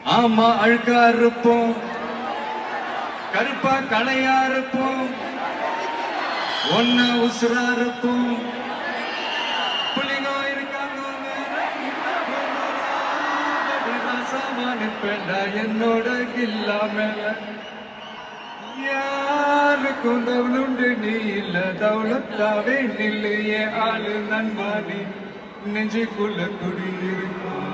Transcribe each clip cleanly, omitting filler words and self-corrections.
ஆமா அழுக்கா இருப்போம், கருப்பா கலையா இருப்போம், ஒன்ன உசுரா இருப்போம். புலிங்க இருக்காங்க என்னோட இல்லாம யாருக்கும் தவளுண்டு நீ இல்ல தவளத்தாவே நில்லையே ஆளு நன்மானி நெஞ்சுக்குள்ள குடியிருக்கும்.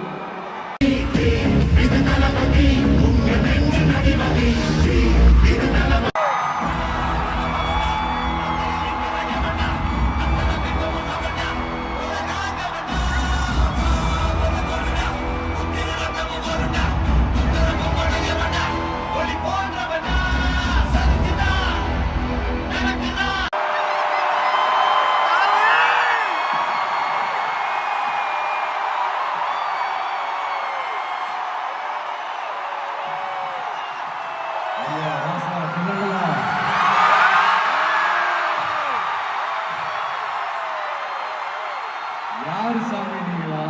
யாரு சாமி நீங்களா?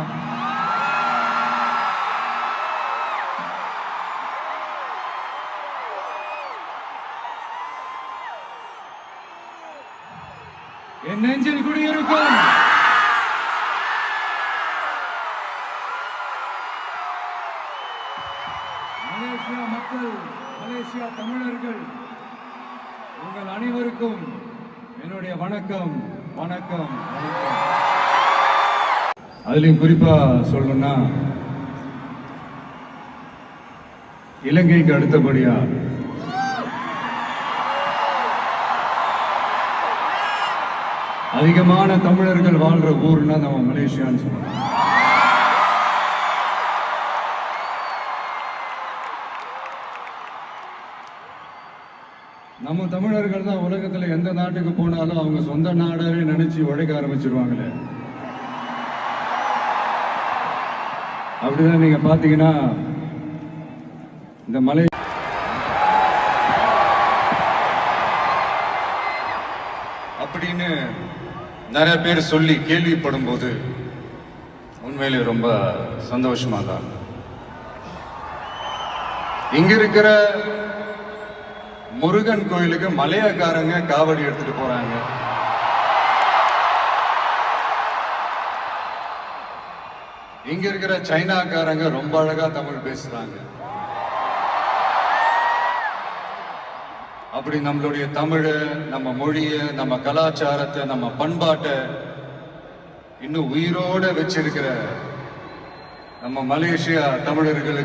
என் நெஞ்சில் குடியிருக்கும் மலேசியா மக்கள், மலேசியா தமிழர்கள், உங்கள் அனைவருக்கும் என்னுடைய வணக்கம் வணக்கம் வணக்கம். அதுலயும் குறிப்பா சொல்லணும்னா, இலங்கைக்கு அடுத்தபடியா அதிகமான தமிழர்கள் வாழ்ற ஊர்னா நம்ம மலேசியான்னு சொல்லலாம். நம்ம தமிழர்கள் தான் உலகத்துல எந்த நாட்டுக்கு போனாலும் அவங்க சொந்த நாடாவே நினைச்சு உழைக்க ஆரம்பிச்சிருவாங்களே. அப்படிதான் நீங்க பாத்தீங்கன்னா இந்த மலை அப்படின்னு நிறைய பேர் சொல்லி கேள்விப்படும் போது உண்மையிலே ரொம்ப சந்தோஷமா தான். இங்க இருக்கிற முருகன் கோயிலுக்கு மலையாக்காரங்க காவடி எடுத்துட்டு போறாங்க. இங்க இருக்கிற சைனாக்காரங்க ரொம்ப அழகா தமிழ் பேசுறாங்க. அப்படி நம்மளுடைய தமிழ, நம்ம மொழிய, நம்ம கலாச்சாரத்தை, நம்ம பண்பாட்டை இன்னும் உயிரோட வச்சிருக்கிற நம்ம மலேசியா தமிழர்களுக்கு